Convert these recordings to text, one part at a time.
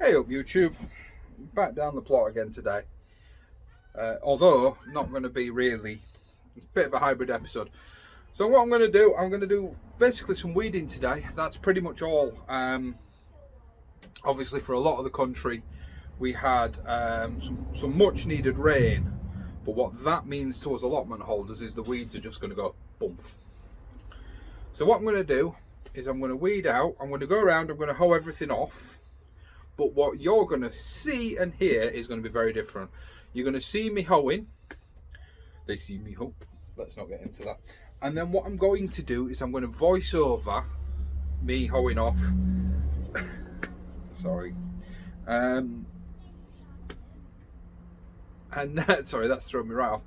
Hey up YouTube, back down the plot again today. Although not going to be really, it's a bit of a hybrid episode. So what I'm going to do basically some weeding today. That's pretty much all. Obviously for a lot of the country we had some much needed rain, but what that means to us allotment holders is the weeds are just going to go bump. So what I'm going to do is I'm going to weed out, I'm going to go around, I'm going to hoe everything off. But what you're going to see and hear is going to be very different. You're going to see me hoeing. They see me hoe. Let's not get into that. And then what I'm going to do is I'm going to voice over me hoeing off. Sorry. And sorry, that's thrown me right off.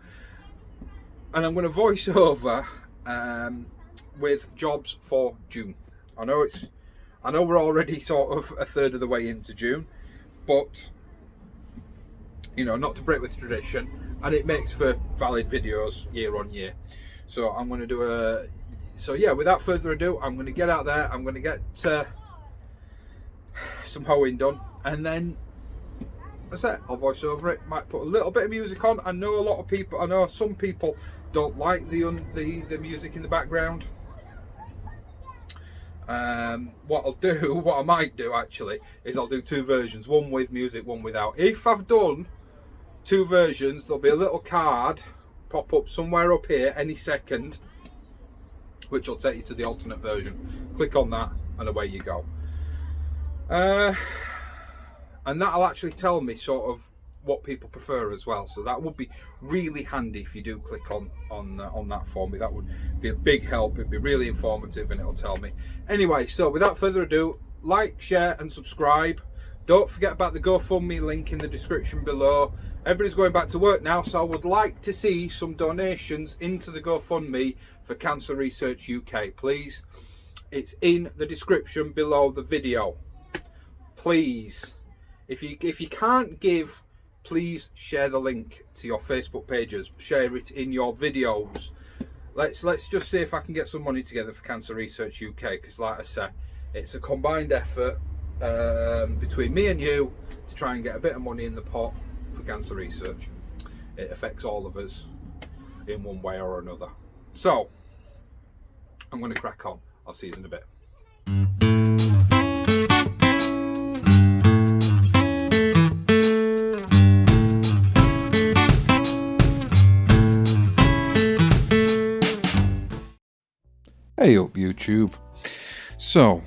And I'm going to voice over with jobs for June. I know we're already sort of a third of the way into June, but you know, not to break with tradition, and it makes for valid videos year on year. So I'm going to do without further ado, I'm going to get out there, I'm going to get some hoeing done, and then that's it. I'll voice over it, might put a little bit of music on. I know some people don't like the music in the background. What I might do actually is I'll do two versions, one with music, one without. If I've done two versions, there'll be a little card pop up somewhere up here any second, which will take you to the alternate version. Click on that and away you go. And that'll actually tell me sort of what people prefer as well, so that would be really handy if you do click on that for me. That would be a big help. It'd be really informative and it'll tell me. Anyway, so without further ado, like, share and subscribe. Don't forget about the GoFundMe link in the description below. Everybody's going back to work now, so I would like to see some donations into the GoFundMe for Cancer Research UK, please. It's in the description below the video. Please, if you can't give, please share the link to your Facebook pages, share it in your videos. Let's just see if I can get some money together for Cancer Research UK, because like I said, it's a combined effort between me and you to try and get a bit of money in the pot for cancer research. It affects all of us in one way or another. So I'm going to crack on. I'll see you in a bit. Hey up YouTube. So,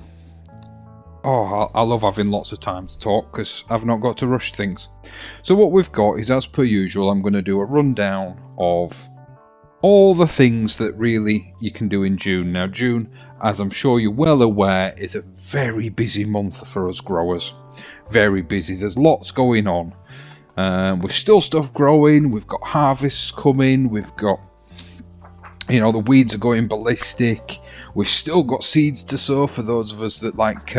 I love having lots of time to talk because I've not got to rush things. So what we've got is, as per usual, I'm going to do a rundown of all the things that really you can do in June. Now June, as I'm sure you're well aware, is a very busy month for us growers. Very busy. There's lots going on. We've still stuff growing. We've got harvests coming. We've got, you know, the weeds are going ballistic. We've still got seeds to sow for those of us that like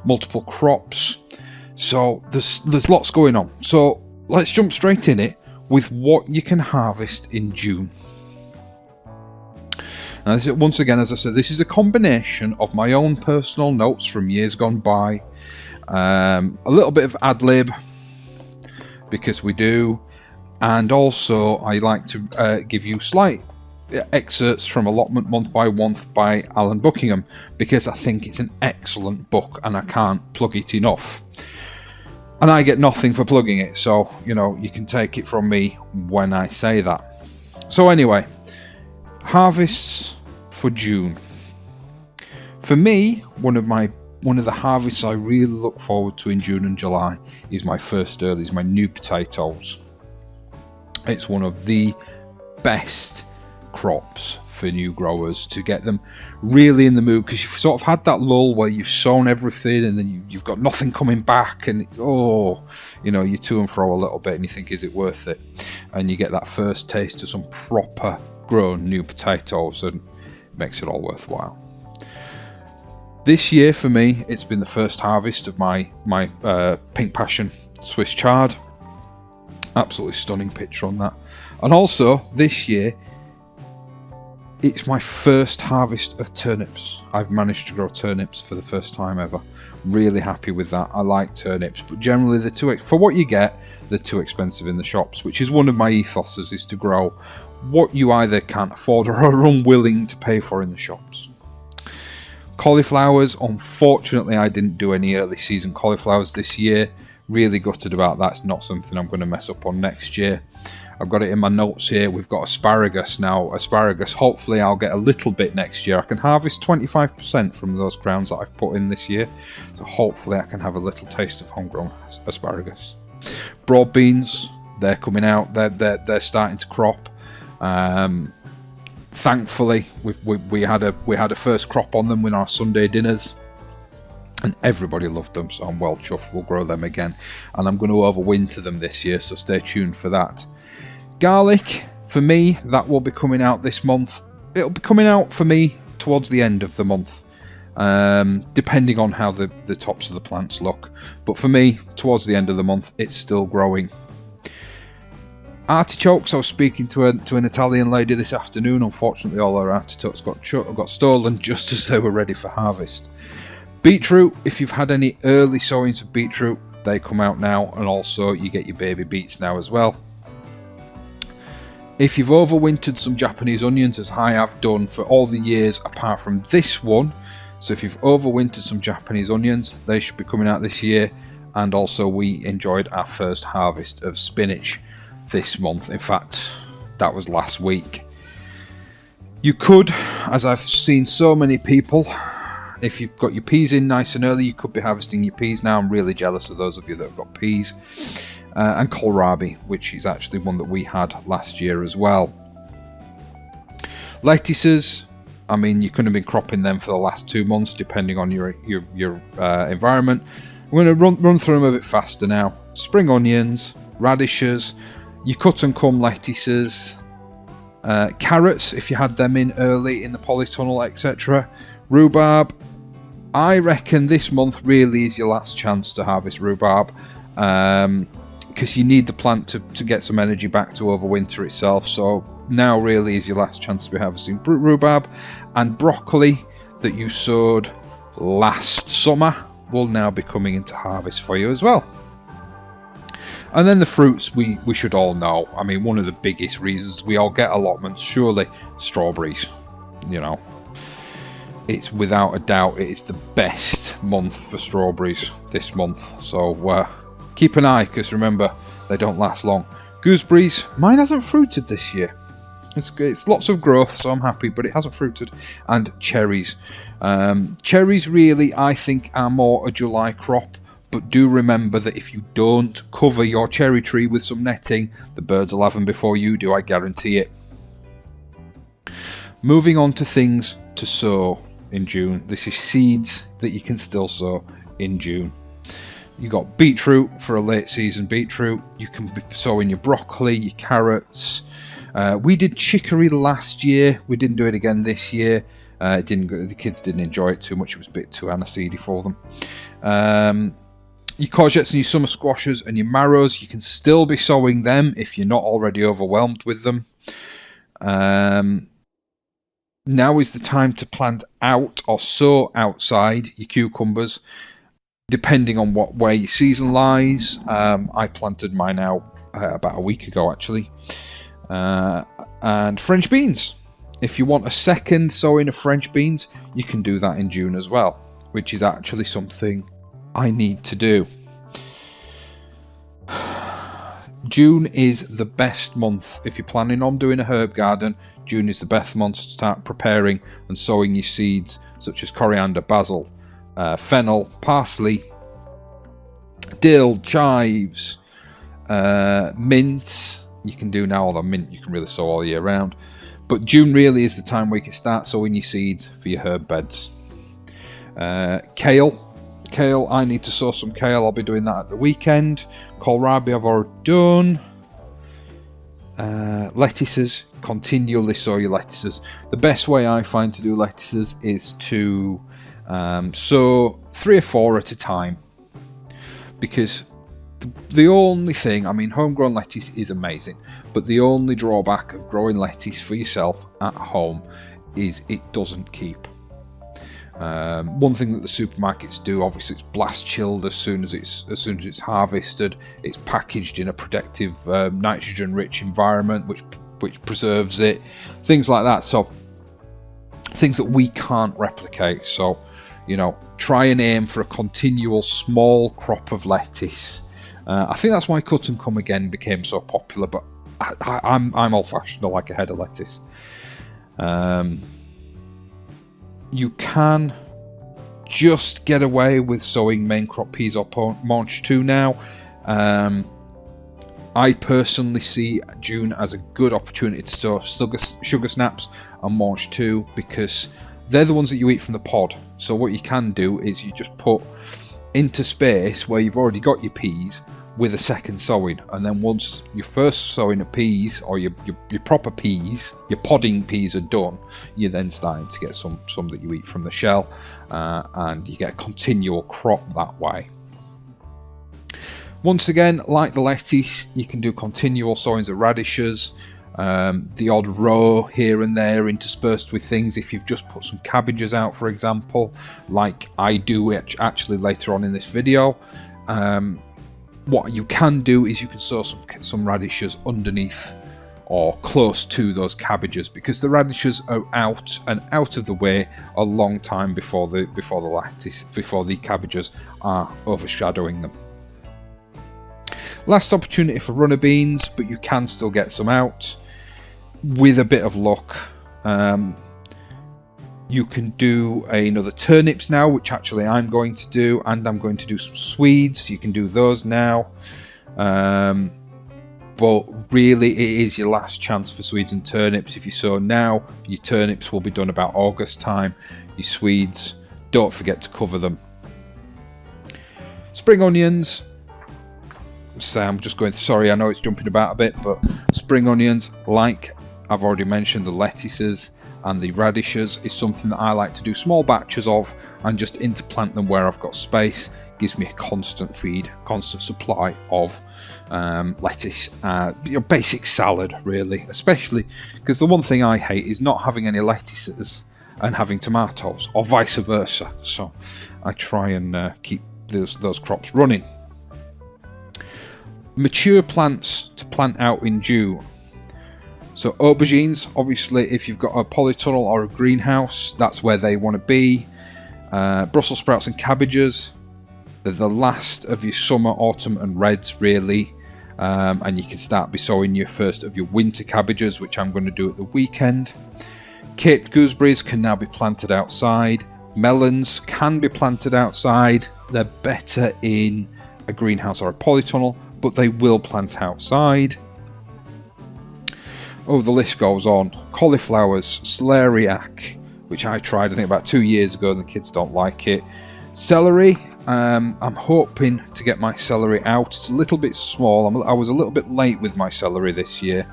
multiple crops. So there's lots going on. So let's jump straight in it with what you can harvest in June. Now, once again, as I said, this is a combination of my own personal notes from years gone by, a little bit of ad lib, because we do, and also I like to give you slight excerpts from Allotment Month by Month by Alan Buckingham, because I think it's an excellent book and I can't plug it enough, and I get nothing for plugging it, so you know, you can take it from me when I say that. So anyway, harvests for June. For me, one of the harvests I really look forward to in June and July is my first earlies, my new potatoes. It's one of the best crops for new growers to get them really in the mood, because you've sort of had that lull where you've sown everything and then you've got nothing coming back, and you're to and fro a little bit and you think, is it worth it? And you get that first taste of some proper grown new potatoes and it makes it all worthwhile. This year for me, it's been the first harvest of my Pink Passion Swiss chard. Absolutely stunning picture on that. And also this year, it's my first harvest of turnips. I've managed to grow turnips for the first time ever, Really happy with that. I like turnips, but generally for what you get, they're too expensive in the shops, which is one of my ethoses, is to grow what you either can't afford or are unwilling to pay for in the shops. Cauliflowers, unfortunately I didn't do any early season cauliflowers this year. Really gutted about that. It's not something I'm going to mess up on next year. I've got it in my notes here. We've got asparagus now. Asparagus, hopefully I'll get a little bit next year. I can harvest 25% from those crowns that I've put in this year, so hopefully I can have a little taste of homegrown asparagus. Broad beans, they're coming out. They're starting to crop. Thankfully, we had a first crop on them with our Sunday dinners, and everybody loved them, so I'm well chuffed. We'll grow them again, and I'm going to overwinter them this year, so stay tuned for that. Garlic, for me, that will be coming out this month. It'll be coming out for me towards the end of the month, depending on how the tops of the plants look. But for me, towards the end of the month, it's still growing. Artichokes, I was speaking to an Italian lady this afternoon. Unfortunately, all her artichokes got stolen just as they were ready for harvest. Beetroot, if you've had any early sowings of beetroot, they come out now, and also you get your baby beets now as well. If you've overwintered some Japanese onions, as I have done for all the years apart from this one, so if you've overwintered some Japanese onions, they should be coming out this year. And also we enjoyed our first harvest of spinach this month. In fact, that was last week. You could, as I've seen so many people, if you've got your peas in nice and early, you could be harvesting your peas now. I'm really jealous of those of you that have got peas. And kohlrabi, which is actually one that we had last year as well. Lettuces, I mean, you couldn't have been cropping them for the last 2 months, depending on your environment. I'm going to run through them a bit faster now. Spring onions, radishes, your cut and come lettuces, carrots, if you had them in early in the polytunnel, etc. Rhubarb, I reckon this month really is your last chance to harvest rhubarb. Because you need the plant to get some energy back to overwinter itself. So now really is your last chance to be harvesting rhubarb. And broccoli that you sowed last summer will now be coming into harvest for you as well. And then the fruits we should all know. I mean, one of the biggest reasons we all get allotments, surely strawberries. You know, it's without a doubt, it is the best month for strawberries this month. So keep an eye, because remember, they don't last long. Gooseberries, mine hasn't fruited this year. It's lots of growth, so I'm happy, but it hasn't fruited. And cherries. Cherries really, I think, are more a July crop, but do remember that if you don't cover your cherry tree with some netting, the birds will have them before you do, I guarantee it. Moving on to things to sow in June. This is seeds that you can still sow in June. You got beetroot for a late season beetroot. You can be sowing your broccoli, your carrots. We did chicory last year. We didn't do it again this year. The kids didn't enjoy it too much. It was a bit too aniseedy for them. Your courgettes and your summer squashes and your marrows, you can still be sowing them if you're not already overwhelmed with them. Now is the time to plant out or sow outside your cucumbers, depending on where your season lies. I planted mine out about a week ago, actually. And French beans. If you want a second sowing of French beans, you can do that in June as well, which is actually something I need to do. June is the best month. If you're planning on doing a herb garden, June is the best month to start preparing and sowing your seeds, such as coriander, basil, fennel, parsley, dill, chives, mint. You can do now, although mint you can really sow all year round. But June really is the time where you can start sowing your seeds for your herb beds. Kale, I need to sow some kale. I'll be doing that at the weekend. Kohlrabi I've already done. Lettuces, continually sow your lettuces. The best way I find to do lettuces is to sow 3 or 4 at a time. Because the only thing, I mean, homegrown lettuce is amazing, but the only drawback of growing lettuce for yourself at home is it doesn't keep. One thing that the supermarkets do, obviously, it's blast chilled as soon as it's harvested. It's packaged in a protective nitrogen-rich environment, which preserves it. Things like that. So things that we can't replicate. So, you know, try and aim for a continual small crop of lettuce. I think that's why cut and come again became so popular. But I'm old-fashioned. I like a head of lettuce. You can just get away with sowing main crop peas or March 2 now. I personally see June as a good opportunity to sow sugar snaps and March 2 because they're the ones that you eat from the pod. So what you can do is you just put into space where you've already got your peas with a second sowing, and then once your first sowing of peas or your proper peas, your podding peas are done, you're then starting to get some that you eat from the shell, and you get a continual crop that way. Once again, like the lettuce, you can do continual sowings of radishes, the odd row here and there interspersed with things if you've just put some cabbages out, for example, like I do actually later on in this video. What you can do is you can sow some radishes underneath or close to those cabbages, because the radishes are out of the way a long time before the cabbages are overshadowing them. Last opportunity for runner beans, but you can still get some out with a bit of luck. You can do another turnips now, which actually I'm going to do, and I'm going to do some Swedes. You can do those now. But really, it is your last chance for Swedes and turnips. If you sow now, your turnips will be done about August time. Your Swedes, don't forget to cover them. Spring onions. So I'm just going, sorry, I know it's jumping about a bit, but spring onions, like I've already mentioned, the lettuces and the radishes, is something that I like to do small batches of and just interplant them where I've got space. Gives me a constant feed, constant supply of lettuce. Basic salad, really, especially because the one thing I hate is not having any lettuces and having tomatoes, or vice versa. So I try and keep those crops running. Mature plants to plant out in June. So aubergines, obviously, if you've got a polytunnel or a greenhouse, that's where they want to be. Brussels sprouts and cabbages, they're the last of your summer, autumn and reds, really. And you can start sowing your first of your winter cabbages, which I'm going to do at the weekend. Caped gooseberries can now be planted outside. Melons can be planted outside. They're better in a greenhouse or a polytunnel, but they will plant outside. Oh, the list goes on. Cauliflowers, celeriac, which I tried I think about 2 years ago and the kids don't like it. Celery, I'm hoping to get my celery out. It's a little bit small. I was a little bit late with my celery this year,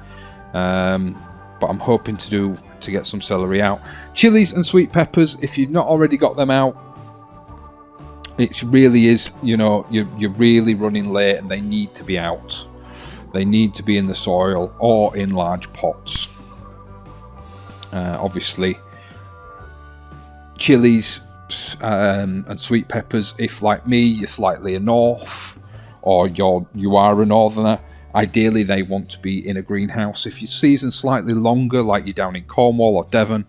but I'm hoping to get some celery out. Chilies and sweet peppers, if you've not already got them out, it really is, you're really running late and they need to be out. They need to be in the soil or in large pots. Obviously, chilies and sweet peppers, if like me, you're slightly a north or you are a northerner, ideally they want to be in a greenhouse. If your season's slightly longer, like you're down in Cornwall or Devon,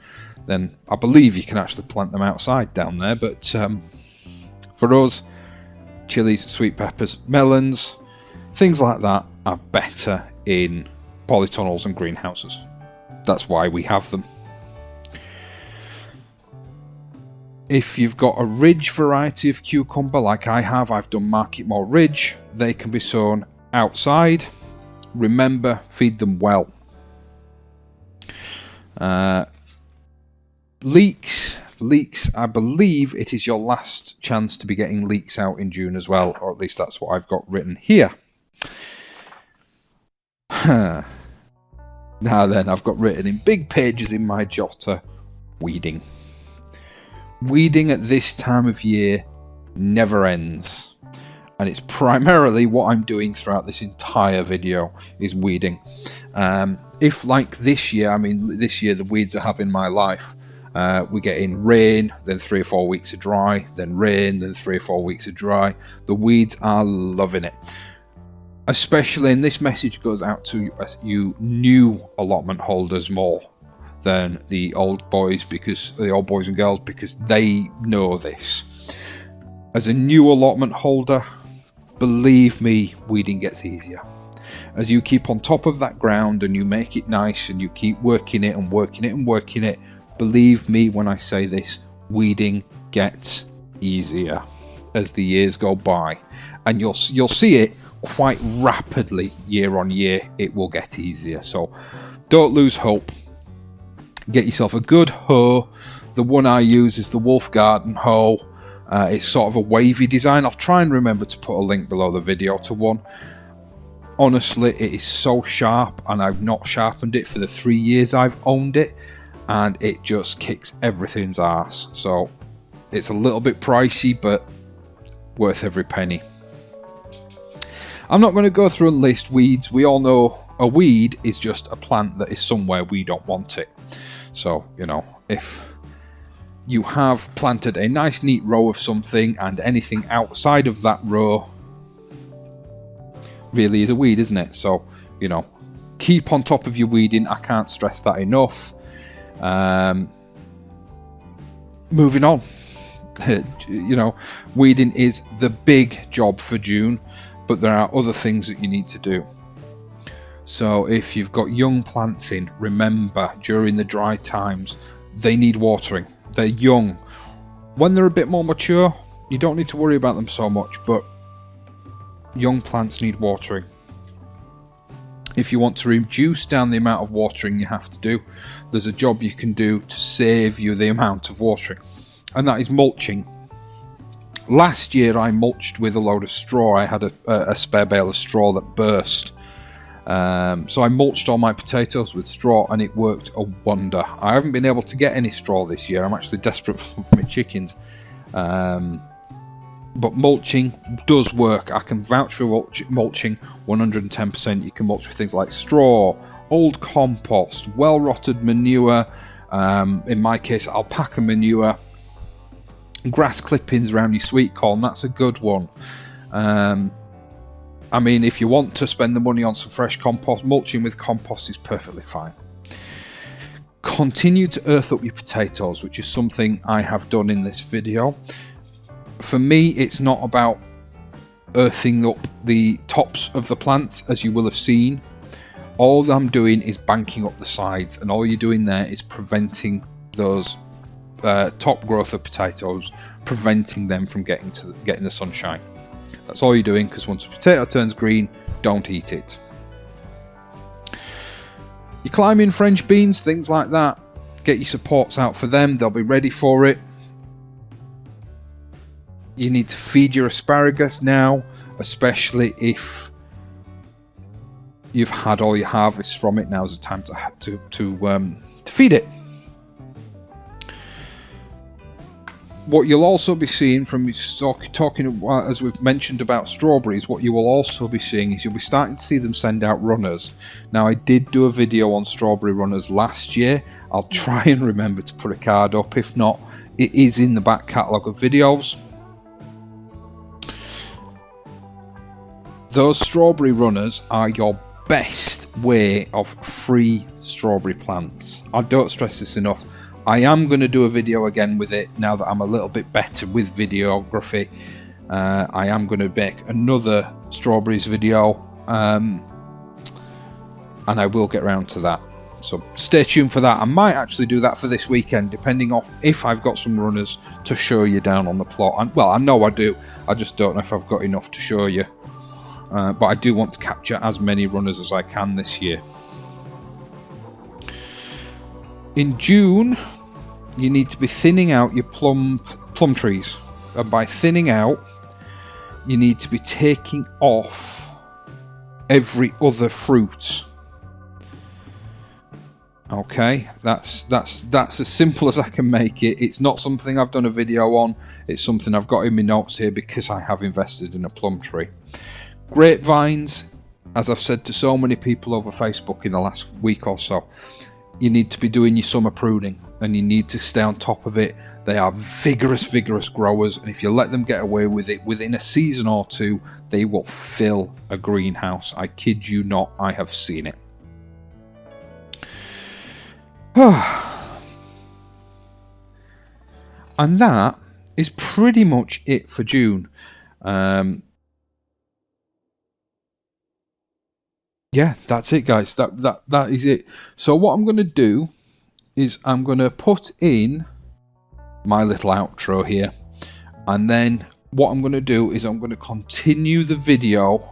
then I believe you can actually plant them outside down there. But for us, chilies, sweet peppers, melons, things like that are better in polytunnels and greenhouses. That's why we have them. If you've got a ridge variety of cucumber like I have, I've done Marketmore Ridge, they can be sown outside. Remember, feed them well. Leeks, I believe it is your last chance to be getting leeks out in June as well, or at least that's what I've got written here. Now then, I've got written in big pages in my jotter, weeding. Weeding at this time of year never ends, and it's primarily what I'm doing throughout this entire video is weeding. If like this year, this year the weeds I have in my life We get in rain, then 3 or 4 weeks of dry, then rain, then 3 or 4 weeks of dry. The weeds are loving it. Especially, and this message goes out to you new allotment holders more than the old boys, because the old boys and girls, because they know this. As a new allotment holder, believe me, weeding gets easier. As you keep on top of that ground and you make it nice and you keep working it and working it and working it, believe me when I say this, weeding gets easier as the years go by, and you'll see it quite rapidly year on year. It will get easier, so don't lose hope. Get yourself a good hoe. The one I use is the Wolf Garden hoe. It's sort of a wavy design. I'll try and remember to put a link below the video to one. Honestly, it is so sharp, and I've not sharpened it for the 3 years I've owned it, and it just kicks everything's arse. So it's a little bit pricey, but worth every penny. I'm not going to go through and list weeds. We all know a weed is just a plant that is somewhere we don't want it. So, you know, if you have planted a nice neat row of something and anything outside of that row really is a weed, isn't it? So, you know, keep on top of your weeding. I can't stress that enough. Moving on. You know, weeding is the big job for June, but there are other things that you need to do. So if you've got young plants in, remember during the dry times they need watering. They're young. When they're a bit more mature, you don't need to worry about them so much, but young plants need watering. If you want to reduce down the amount of watering you have to do, there's a job you can do to save you the amount of watering, and that is mulching. Last year I mulched with a load of straw. I had a spare bale of straw that burst. So I mulched all my potatoes with straw, and it worked a wonder. I haven't been able to get any straw this year. I'm actually desperate for my chickens. But mulching does work. I can vouch for mulching 110%. You can mulch with things like straw, old compost, well-rotted manure, in my case alpaca manure, grass clippings around your sweet corn. That's a good one. I mean, if you want to spend the money on some fresh compost, mulching with compost is perfectly fine. Continue to earth up your potatoes, which is something I have done in this video. For me, it's not about earthing up the tops of the plants, as you will have seen. All I'm doing is banking up the sides, and all you're doing there is preventing those top growth of potatoes, preventing them from getting the sunshine. That's all you're doing, because once a potato turns green, don't eat it. You're climbing French beans, things like that. Get your supports out for them, they'll be ready for it. You need to feed your asparagus now, especially if you've had all your harvests from it. Now's the time to feed it. What you'll also be seeing from me talking, as we've mentioned about strawberries, what you will also be seeing is you'll be starting to see them send out runners. Now, I did do a video on strawberry runners last year. I'll try and remember to put a card up. If not, it is in the back catalogue of videos. Those strawberry runners are your best way of free strawberry plants. I don't stress this enough. I am going to do a video again with it now that I'm a little bit better with videography. I am going to make another strawberries video, and I will get around to that. So stay tuned for that. I might actually do that for this weekend, depending on if I've got some runners to show you down on the plot. And, well, I know I do. I just don't know if I've got enough to show you. But I do want to capture as many runners as I can this year. In June, you need to be thinning out your plum trees, and by thinning out, you need to be taking off every other fruit. Okay, that's as simple as I can make it. It's not something I've done a video on. It's something I've got in my notes here because I have invested in a plum tree. Grapevines, as I've said to so many people over Facebook in the last week or so, you need to be doing your summer pruning, and you need to stay on top of it. They are vigorous growers, and if you let them get away with it, within a season or two, they will fill a greenhouse. I kid you not, I have seen it. And that is pretty much it for June. Yeah, that's it, guys. That is it. So what I'm going to do is I'm going to put in my little outro here, and then what I'm going to do is I'm going to continue the video.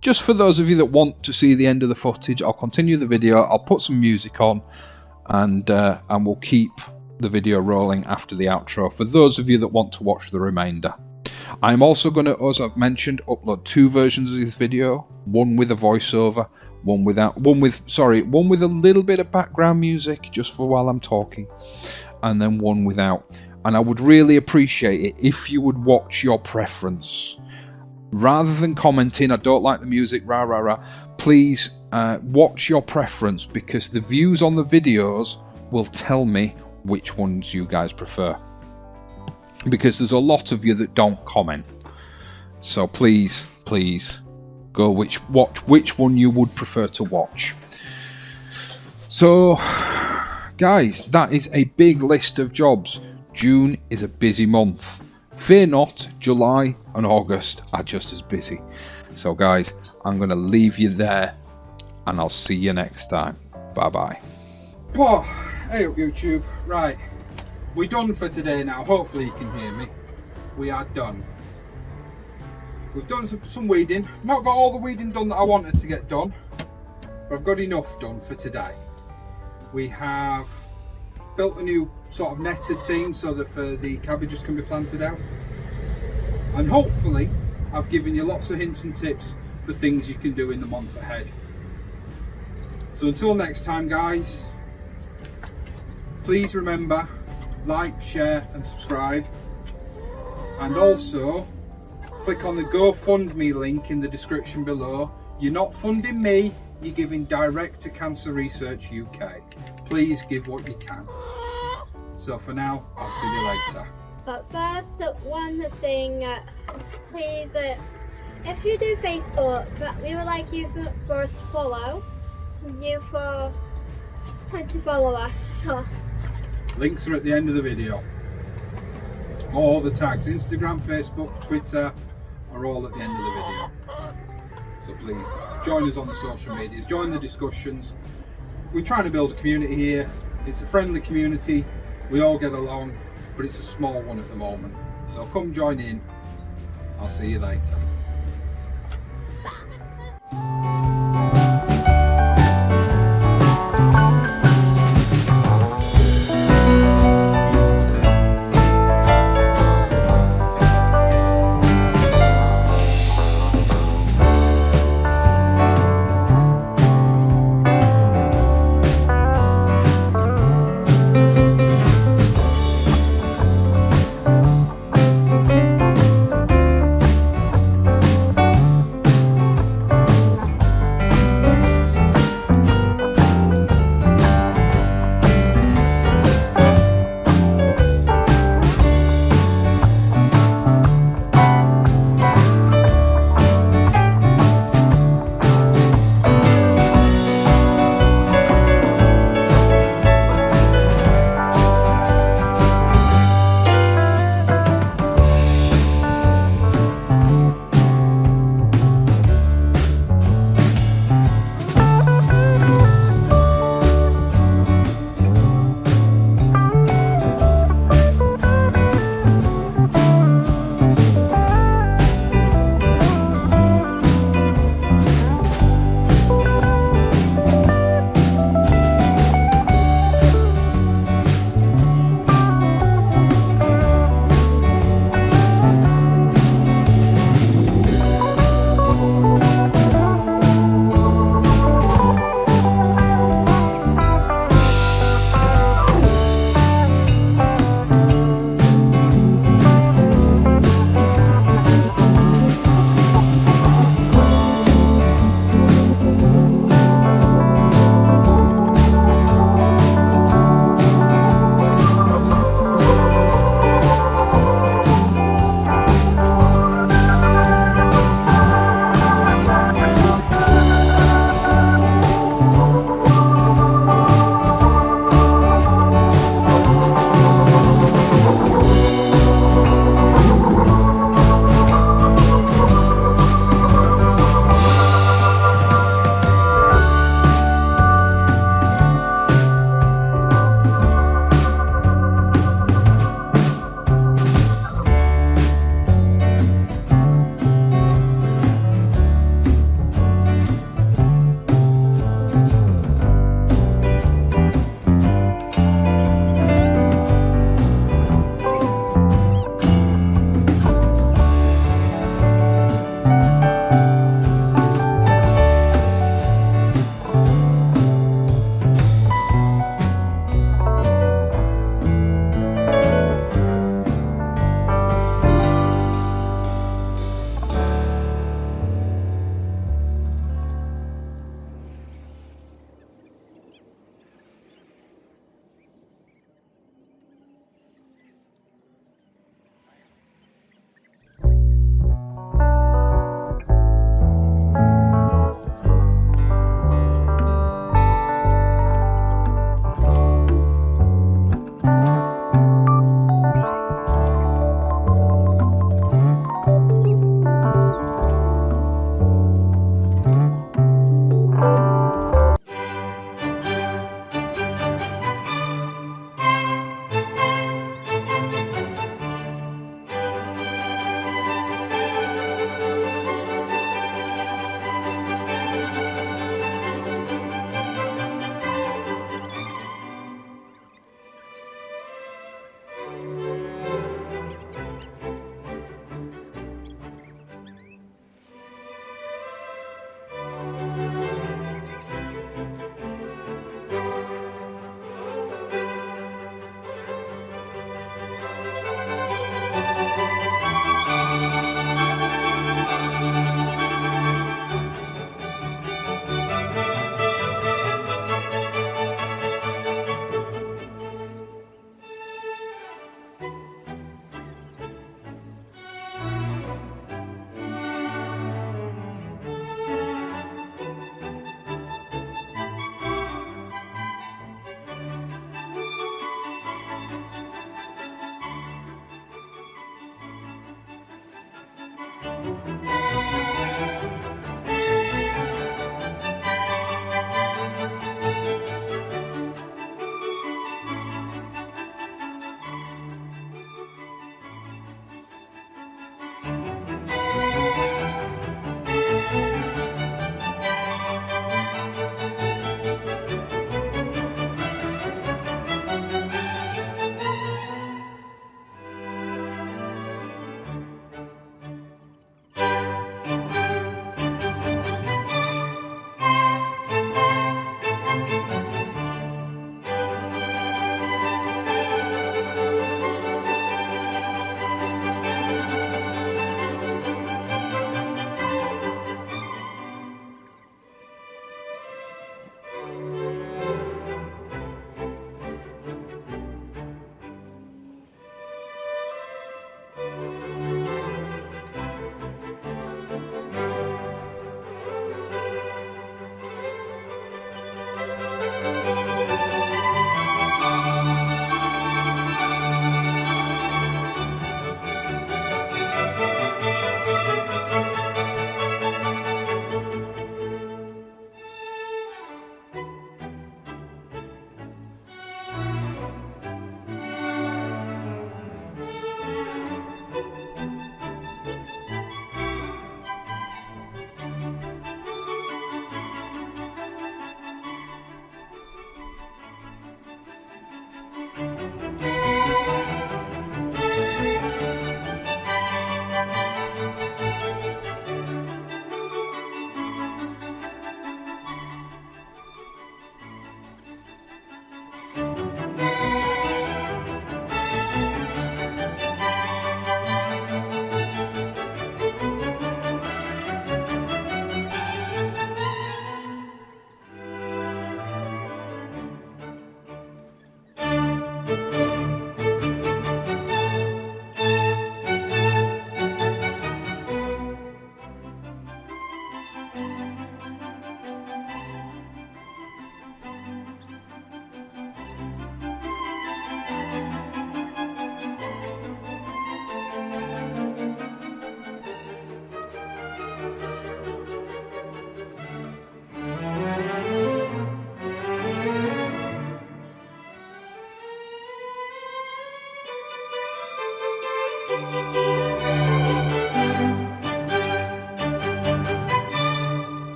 Just for those of you that want to see the end of the footage, I'll continue the video. I'll put some music on, and we'll keep the video rolling after the outro for those of you that want to watch the remainder. I'm also going to, as I've mentioned, upload 2 versions of this video, one with a voiceover, one with a little bit of background music just for while I'm talking, and then one without. And I would really appreciate it if you would watch your preference. Rather than commenting, I don't like the music, rah rah rah, please watch your preference, because the views on the videos will tell me which ones you guys prefer. Because there's a lot of you that don't comment, so please go which one you would prefer to watch. So guys, that is a big list of jobs. June is a busy month. Fear not, July and August are just as busy. So guys, I'm going to leave you there, and I'll see you next time. Bye bye. Oh, hey up YouTube. Right, we're done for today now. Hopefully you can hear me. We are done. We've done some weeding. Not got all the weeding done that I wanted to get done, but I've got enough done for today. We have built a new sort of netted thing so that the cabbages can be planted out. And hopefully I've given you lots of hints and tips for things you can do in the month ahead. So until next time guys, please remember, like, share and subscribe, and also click on the GoFundMe link in the description below. You're not funding me, you're giving direct to Cancer Research UK. Please give what you can. So for now, I'll see you later. But first, one thing, please, if you do Facebook, we would like you for us to follow us. So. Links are at the end of the video. All the tags, Instagram, Facebook, Twitter, are all at the end of the video. So please join us on the social medias, join the discussions. We're trying to build a community here. It's a friendly community. We all get along, but it's a small one at the moment. So come join in. I'll see you later.